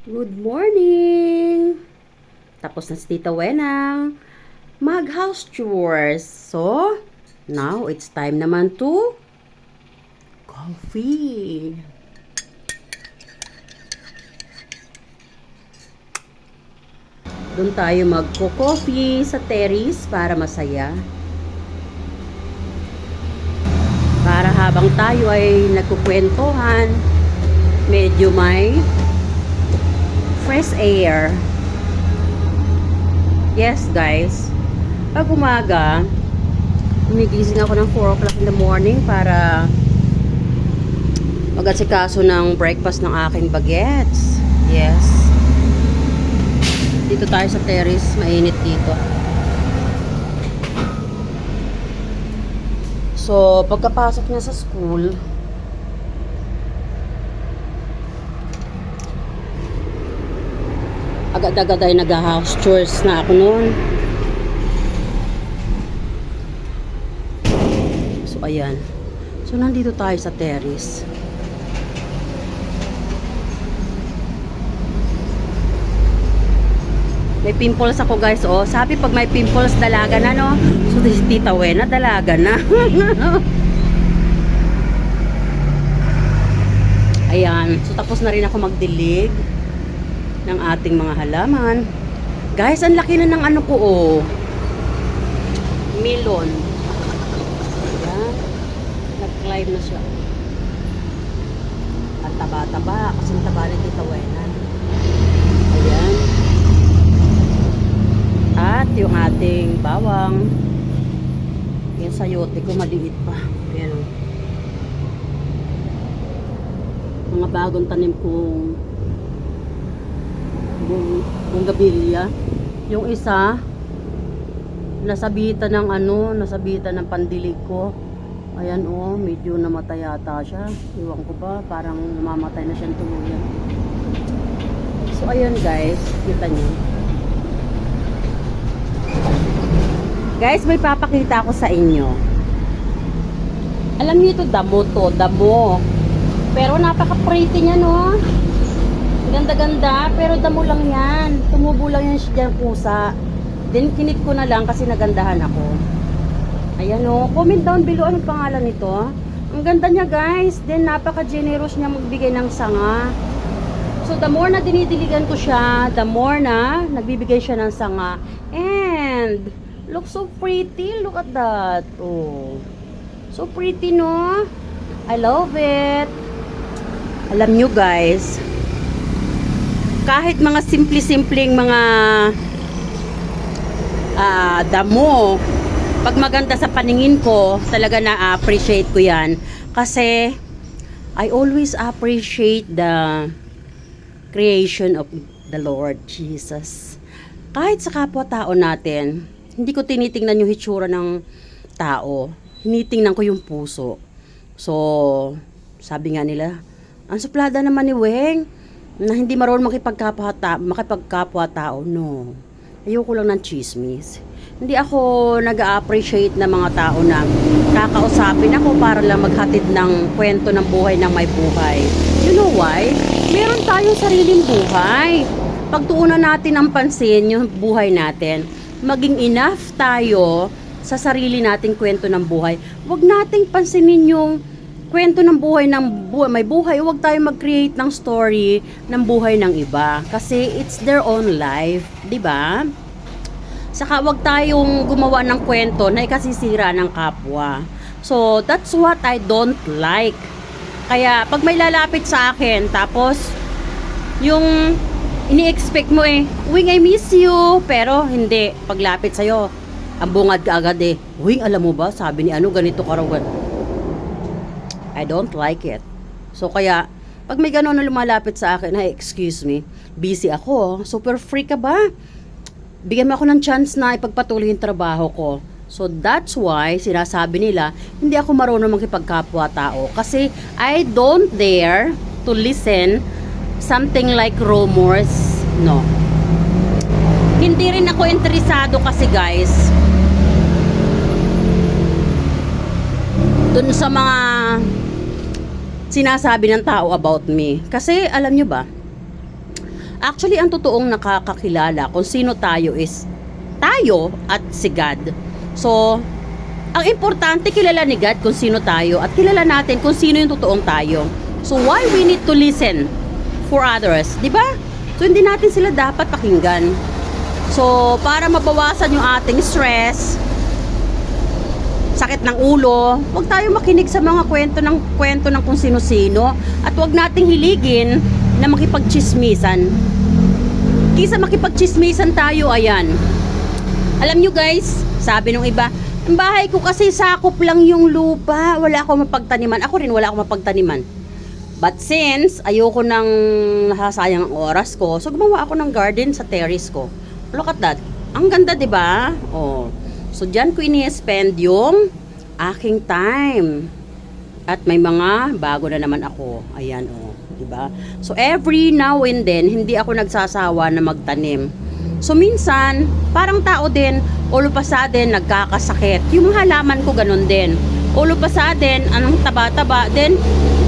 Good morning! Tapos na si Tita Wenang mag-house chores. So, now it's time naman to coffee. Doon tayo magko-coffee sa terrace para masaya. Para habang tayo ay nagkukwentuhan, medyo may fresh air. Yes, guys. Pag umaga, gumigising ako ng 4 o'clock in the morning para mag-asikaso ng breakfast ng aking bagets. Yes. Dito tayo sa terrace. Mainit dito. So, pagkapasok niya sa school, agad-agad ay nag-house chores na ako noon. So, ayan. So, nandito tayo sa terrace. May pimples ako, guys. Oh, sabi pag may pimples, dalaga na, no? So, si Tita Wena, dalaga na. Ayan. So, tapos na rin ako magdilig ng ating mga halaman. Guys, ang laki na ng ano ko, oh. Melon. Ayan. Nag-climb na siya. At taba-taba. Kasi taba ni Tita Wena. Ayan. At yung ating bawang. Yung sayote ko, maliit pa. Ayan. Mga bagong tanim kong bonggabilya. Yung isa nasabitan ng nasabitan ng pandilig ko. Ayan, oh, medyo namatay yata siya. Iwan ko ba, parang namamatay na siyang tuluyan. So ayan, guys, kita niyo. Guys, may papakita ako sa inyo. Alam niyo ito, damo to, damo. Pero napaka-pretty niya, no? Ganda-ganda, pero damo lang yan. Tumubo lang yan siya dyan pusa. Then, kinip ko na lang kasi nagandahan ako. Ayan, o. Comment down below anong pangalan nito. Ang ganda niya, guys. Then, napaka-generous niya magbigay ng sanga. So, the more na dinidiligan ko siya, the more na nagbibigay siya ng sanga. And, look so pretty. Look at that. Oh. So pretty, no? I love it. Alam nyo, guys, kahit mga simple-simpleng mga damo, pag maganda sa paningin ko, talaga na-appreciate ko yan. Kasi, I always appreciate the creation of the Lord Jesus. Kahit sa kapwa-tao natin, hindi ko tinitingnan yung hitsura ng tao. Hinitingnan ko yung puso. So, sabi nga nila, ang suplada naman ni Weng na hindi marunong makipagkapwa-tao. No. Ayoko lang ng chismis. Hindi ako nag-appreciate ng mga tao na kakausapin ako para lang maghatid ng kwento ng buhay ng may buhay. You know why? Meron tayong sariling buhay. Pagtuunan natin ang pansin yung buhay natin. Maging enough tayo sa sarili nating kwento ng buhay. Huwag nating pansinin yung kwento ng buhay may buhay. Huwag tayo mag-create ng story ng buhay ng iba. Kasi it's their own life. 'Di ba? Saka huwag tayong gumawa ng kwento na ikasisira ng kapwa. So, that's what I don't like. Kaya, pag may lalapit sa akin, tapos, yung ini-expect mo Wing, I miss you. Pero hindi, paglapit sa'yo, ang bungad ka agad Wing, alam mo ba, sabi ni ganito karawan. I don't like it. So kaya, pag may gano'n na lumalapit sa akin, excuse me, busy ako, super free ka ba? Bigyan mo ako ng chance na ipagpatuloy yung trabaho ko. So that's why, sinasabi nila, hindi ako marunong makipagkapwa-tao. Kasi I don't dare to listen something like rumors. No. Hindi rin ako interesado kasi, guys, dun sa mga sinasabi ng tao about me. Kasi alam nyo ba, Actually, ang totoong nakakakilala kung sino tayo is tayo at si God. So, ang importante kilala ni God kung sino tayo at kilala natin kung sino yung totoong tayo. So, why we need to listen for others, di ba? So, hindi natin sila dapat pakinggan. So, para mabawasan yung ating stress, sakit ng ulo, huwag tayo makinig sa mga kwento ng kung sino-sino at huwag nating hiligin na makipagchismisan. Kisa makipagchismisan tayo, ayan. Alam nyo guys, sabi nung iba, ang bahay ko kasi sakop lang yung lupa, wala akong mapagtaniman. Ako rin wala akong mapagtaniman. But since ayoko nang nasasayang ang oras ko, so gumawa ako ng garden sa terrace ko. Look at that. Ang ganda, 'di ba? Oh. So diyan ko ini-spend yung aking time. At may mga bago na naman ako. Ayan, oh, 'di ba? So every now and then hindi ako nagsasawa na magtanim. So minsan, parang tao din, all of a sudden nagkakasakit. Yung mga halaman ko ganun din. All of a sudden, anong taba-taba, then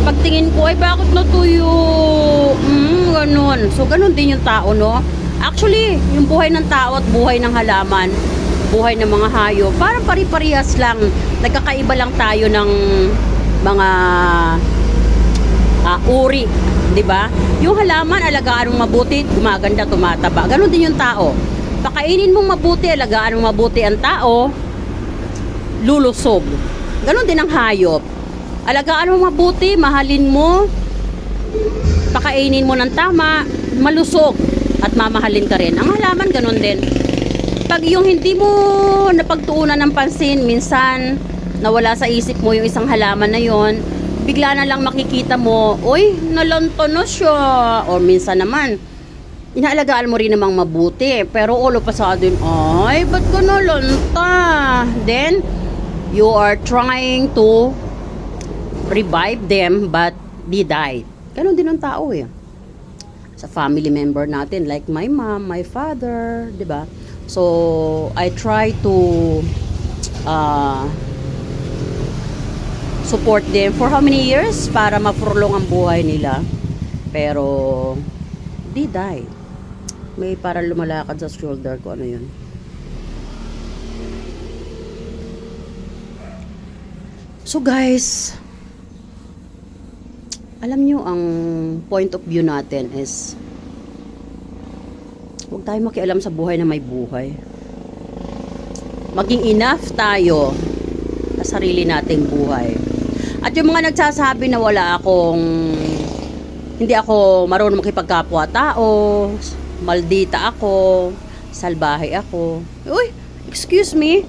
pagtingin ko, ay bakit natuyo? Ganun. So, ganun din yung tao, no? Actually, yung buhay ng tao at buhay ng halaman, buhay ng mga hayop, parang pari-parihas lang. Nagkakaiba lang tayo ng mga uri, di ba? Yung halaman, alagaan mong mabuti, gumaganda, tumataba. Ganun din yung tao. Pakainin mong mabuti, alagaan mong mabuti ang tao, lulusog. Ganun din ang hayop. Alagaan mo mabuti, mahalin mo, pakainin mo ng tama, malusog at mamahalin ka rin. Ang halaman ganun din. Pag yung hindi mo napagtuunan ng pansin, minsan nawala sa isip mo yung isang halaman na yon, bigla na lang makikita mo, uy, nalonto na siya. O minsan naman, inaalagaan mo rin namang mabuti, pero all of a sudden, ay, ba't ka nalonta? Then, you are trying to revive them but they died. Ganon din ang tao eh. Sa family member natin, like my mom, my father, di ba? So, I try to support them for how many years para mapurlong ang buhay nila. Pero, they died. May para lumalakad sa shoulder ko, ano yun? So guys, alam nyo ang point of view natin is huwag tayo makialam sa buhay na may buhay. Maging enough tayo sa sarili nating buhay. At yung mga nagsasabi na hindi ako marunong makipagkapwa-tao, maldita ako, salbahe ako. Uy, excuse me.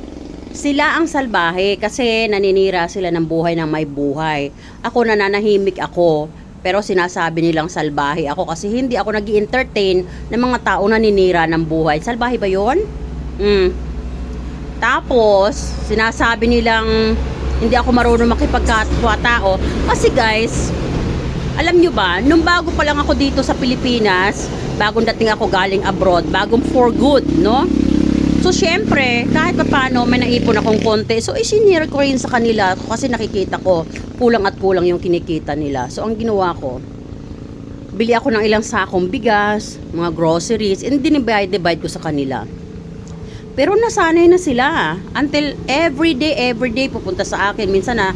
Sila ang salbahe kasi naninira sila ng buhay ng may buhay. Ako nananahimik ako, pero sinasabi nilang salbahe ako kasi hindi ako nag-i-entertain ng mga tao na naninira ng buhay. Salbahe ba yun? Tapos, sinasabi nilang hindi ako marunong makipagkapwa-tao. Kasi guys, alam nyo ba, nung bago pa lang ako dito sa Pilipinas, bagong dating ako galing abroad, bagong for good, no? So, syempre, kahit pa paano, may naipon akong konti. So, isinire ko rin sa kanila kasi nakikita ko, kulang at kulang yung kinikita nila. So, ang ginawa ko, bili ako ng ilang sakong bigas, mga groceries, and dinivide ko sa kanila. Pero nasanay na sila. Until everyday, pupunta sa akin. Minsan na,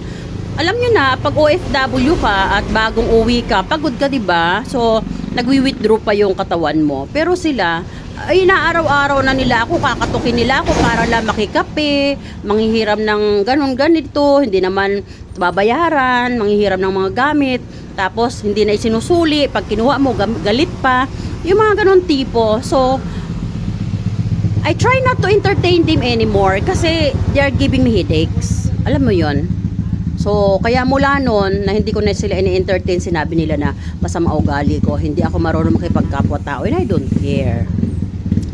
alam nyo na, pag OFW ka at bagong uwi ka, pagod ka, diba? So, nagwi-withdraw pa yung katawan mo. Pero sila, ay inaaraw-araw na nila ako, kakatukin nila ako para lang makikape, manghihiram ng ganito, hindi naman babayaran, manghihiram ng mga gamit, tapos hindi na isinusuli, pag kinuha mo, galit pa, yung mga ganon tipo. So, I try not to entertain them anymore kasi they are giving me headaches. Alam mo yon. So, kaya mula noon na hindi ko na sila ini-entertain, sinabi nila na masama ugali ko, hindi ako marunong makipagkapwa-tao, and I don't care.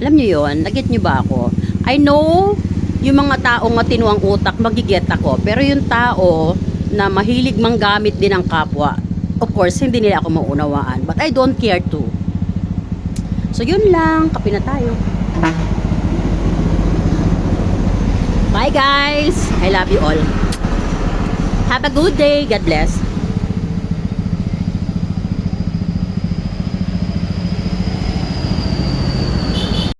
Alam nyo yun? Nag-get nyo ba ako? I know, yung mga taong matino ang utak, magiget ako. Pero yung tao na mahilig manggamit din ng kapwa, of course, hindi nila ako maunawaan. But I don't care to. So, yun lang. Kape na tayo. Bye, guys! I love you all. Have a good day. God bless.